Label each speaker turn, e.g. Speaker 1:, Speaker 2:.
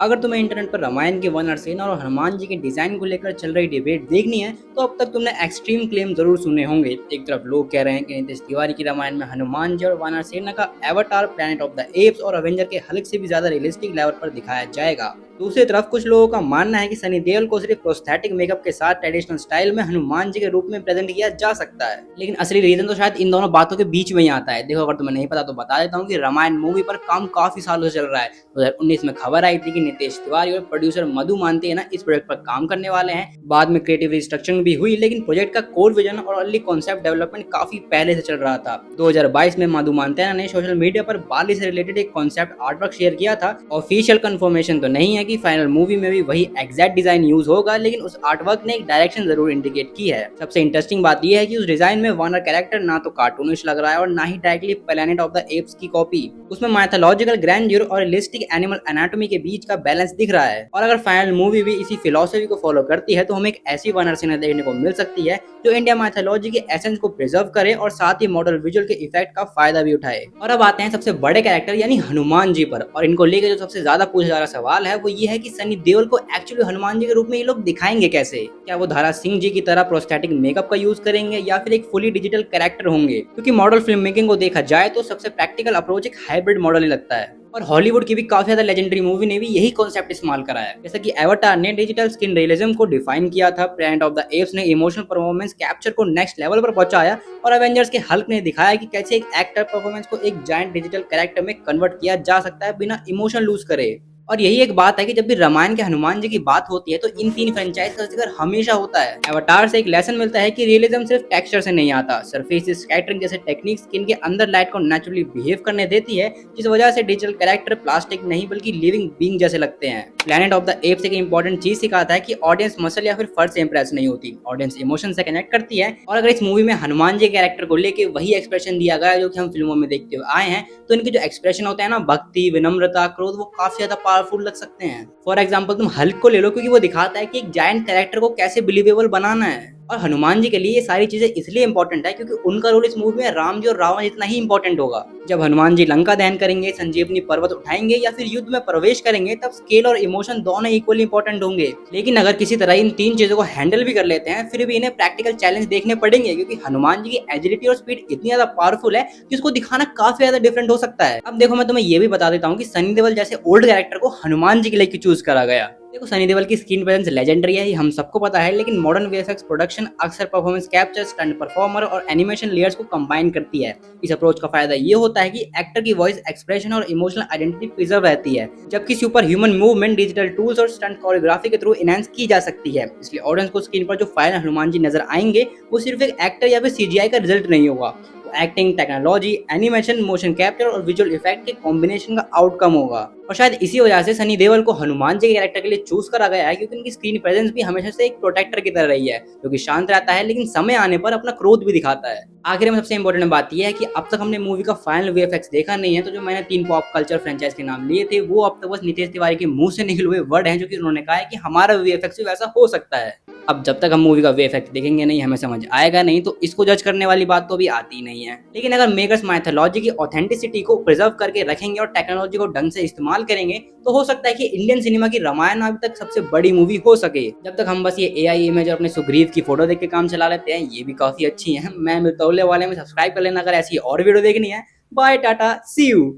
Speaker 1: अगर तुम्हें इंटरनेट पर रामायण के वानर सेना और हनुमान जी के डिजाइन को लेकर चल रही डिबेट देखनी है तो अब तक तुमने एक्सट्रीम क्लेम जरूर सुने होंगे। एक तरफ लोग कह रहे हैं कि नीतीश तिवारी की रामायण में हनुमान जी और वानर सेना का एवतार प्लैनेट ऑफ द एप्स और अवेंजर के हल्क से भी ज्यादा रियलिस्टिक लेवल पर दिखाया जाएगा। दूसरी तरफ कुछ लोगों का मानना है कि सनी देओल को सिर्फ प्रोस्थेटिक मेकअप के साथ ट्रेडिशनल स्टाइल में हनुमान जी के रूप में प्रेजेंट किया जा सकता है, लेकिन असली रीजन तो शायद इन दोनों बातों के बीच में ही आता है। देखो, अगर तुम्हें नहीं पता तो बता देता हूँ कि रामायण मूवी पर काम काफी सालों से चल रहा है। 2019 में खबर आई थी कि नीतीश तिवारी और प्रोड्यूसर मधु मानते ना इस प्रोजेक्ट पर काम करने वाले हैं। बाद में क्रिएटिव रिस्ट्रक्चरिंग भी हुई, लेकिन प्रोजेक्ट का कोर विजन और अर्ली कॉन्सेप्ट डेवलपमेंट काफी पहले से चल रहा था। 2022 में मधु मानते ने सोशल मीडिया पर बाली से रिलेटेड एक कॉन्सेप्ट आर्टवर्क शेयर किया था। ऑफिशियल कंफर्मेशन तो नहीं है कि फाइनल मूवी में भी वही एग्जैक्ट डिजाइन यूज होगा, लेकिन उस आर्टवर्क ने एक डायरेक्शन जरूर इंडिकेट की है। सबसे इंटरेस्टिंग बात यह है कि उस डिजाइन में वानर कैरेक्टर ना तो कार्टूनिश लग रहा है और ना ही directly planet of the apes की कॉपी। उसमें माइथोलॉजिकल ग्रैंडर और रियलिस्टिक एनिमल एनाटॉमी के बीच का बैलेंस दिख रहा है। और अगर फाइनल मूवी भी इसी फिलॉसफी को फॉलो करती है तो हमें एक ऐसी वानर सेना देखने को मिल सकती है जो इंडिया माइथोलॉजी के एसेंस को प्रिजर्व करे और साथ ही मॉडल विजुअल के इफेक्ट का फायदा भी उठाए। और अब आते हैं सबसे बड़े कैरेक्टर यानी हनुमान जी पर, और इनको लेकर जो सबसे ज्यादा पूछा जा रहा सवाल है वो ये है कि सनी देओल को एक्चुअली हनुमान जी के रूप में ये लोग दिखाएंगे कैसे। क्या वो धारा सिंह जी की तरह प्रोस्थेटिक मेकअप का यूज करेंगे या फिर एक फुली डिजिटल कैरेक्टर होंगे? क्योंकि मॉडल फिल्म मेकिंग को देखा जाए तो सबसे प्रैक्टिकल अप्रोच एक हाइब्रिड मॉडल ही लगता है। और हॉलीवुड की भी काफी ज्यादा लेजेंडरी मूवी ने भी यही कॉन्सेप्ट इस्तेमाल करा है। जैसे कि एवाटार ने डिजिटल स्किन रियलिज्म को डिफाइन किया था, प्लैनेट ऑफ द एप्स ने इमोशनल परफॉर्मेंस कैप्चर को नेक्स्ट लेवल पर पहुंचाया, और एवेंजर्स के हल्क ने दिखाया कि कैसे एक एक्टर परफॉर्मेंस को एक जायंट डिजिटल कैरेक्टर में कन्वर्ट किया जा सकता है बिना इमोशन लूज करे। और यही एक बात है कि जब भी रामायण के हनुमान जी की बात होती है तो इन तीन फ्रेंचाइज का जिक्र हमेशा होता है। एवाटार से एक लेसन मिलता है कि रियलिज्म सिर्फ टेक्सचर से नहीं आता, सरफेस स्कैटरिंग जैसे टेक्निक स्किन के अंदर लाइट को नेचुरली बिहेव करने देती है, जिस वजह से डिजिटल कैरेक्टर प्लास्टिक नहीं बल्कि लिविंग बीइंग जैसे लगते हैं। प्लैनेट ऑफ द एप्स एक इंपॉर्टेंट चीज सिखाता है कि ऑडियंस मसल या फिर फर्ज से इंप्रेस नहीं होती, ऑडियंस इमोशन से कनेक्ट करती है। और अगर इस मूवी में हनुमान जी कैरेक्टर को लेके वही एक्सप्रेशन दिया गया है जो कि हम फिल्मों में देखते हुए आए हैं, तो इनके जो एक्सप्रेशन होते हैं ना, भक्ति, विनम्रता, क्रोध, वो काफी ज्यादा पावरफुल लग सकते हैं। फॉर एग्जाम्पल तुम हल्क को ले लो, क्योंकि वो दिखाता है कि एक जायंट कैरेक्टर को कैसे बिलीवेबल बनाना है। और हनुमान जी के लिए ये सारी चीजें इसलिए इंपॉर्टेंट है क्योंकि उनका रोल इस मूवी में राम जी और रावण जितना ही इंपॉर्टेंट होगा। जब हनुमान जी लंका दहन करेंगे, संजीवनी पर्वत उठाएंगे या फिर युद्ध में प्रवेश करेंगे, तब स्केल और इमोशन दोनों इक्वली इंपॉर्टेंट होंगे। लेकिन अगर किसी तरह इन तीन चीजों को हैंडल भी कर लेते हैं, फिर भी इन्हें प्रैक्टिकल चैलेंज देखने पड़ेंगे, क्योंकि हनुमान जी की एजिलिटी और स्पीड इतनी ज्यादा पावरफुल है कि उसको दिखाना काफी ज्यादा डिफरेंट हो सकता है। अब देखो, मैं तुम्हें ये भी बता देता हूँ कि सनी देओल जैसे ओल्ड कैरेक्टर को हनुमान जी के लिए क्यों चूज करा गया। देखो, सनी देओल की स्क्रीन प्रेजेंस लेजेंडरी है, ये हम सबको पता है, लेकिन मॉडर्न वीएफएक्स प्रोडक्शन अक्सर परफॉर्मेंस कैप्चर, स्टंट परफॉर्मर और एनिमेशन लेयर्स को कंबाइन करती है। इस अप्रोच का फायदा ये होता है कि एक्टर की वॉइस एक्सप्रेशन और इमोशनल आइडेंटिटी प्रिजर्व रहती है, जबकि super human movement digital tools और स्टंट कोरियोग्राफी के थ्रू एनहांस की जा सकती है। इसलिए ऑडियंस को स्क्रीन पर जो फाइनल हनुमान जी नजर आएंगे वो सिर्फ एक एक्टर या फिर सीजीआई का रिजल्ट नहीं होगा, acting, technology, animation, motion capture और विजुअल इफेक्ट के कॉम्बिनेशन का आउटकम होगा। और शायद इसी वजह से सनी देओल को हनुमान जी के कैरेक्टर के लिए चूज करा गया है, क्योंकि उनकी स्क्रीन प्रेजेंस भी हमेशा से एक प्रोटेक्टर की तरह रही है, जो कि शांत रहता है लेकिन समय आने पर अपना क्रोध भी दिखाता है। आखिर में सबसे इंपॉर्टेंट बात यह है कि अब तक हमने मूवी का फाइनल वीएफएक्स देखा नहीं है, तो जो मैंने तीन पॉप कल्चर फ्रेंचाइज के नाम लिए थे वो अब तक बस नीतीश तिवारी के मुंह से निकले हुए वर्ड हैं, जो कि उन्होंने कहा है कि हमारा वीएफएक्स भी वैसा हो सकता है। अब जब तक हम मूवी का वीएफएक्स देखेंगे नहीं, हमें समझ आएगा नहीं, तो इसको जज करने वाली बात तो अभी आती नहीं है। लेकिन अगर मेकर्स माइथोलॉजी की ऑथेंटिसिटी को प्रिजर्व करके रखेंगे और टेक्नोलॉजी को ढंग से इस्तेमाल करेंगे, तो हो सकता है कि इंडियन सिनेमा की रामायण अभी तक सबसे बड़ी मूवी हो सके। जब तक हम बस ये एआई इमेज और अपने सुग्रीव की फोटो देख के काम चला लेते हैं, ये भी काफी अच्छी है। मैं मिलता वाले में सब्सक्राइब कर लेना अगर ऐसी और वीडियो देखनी है। Bye, tata, see you.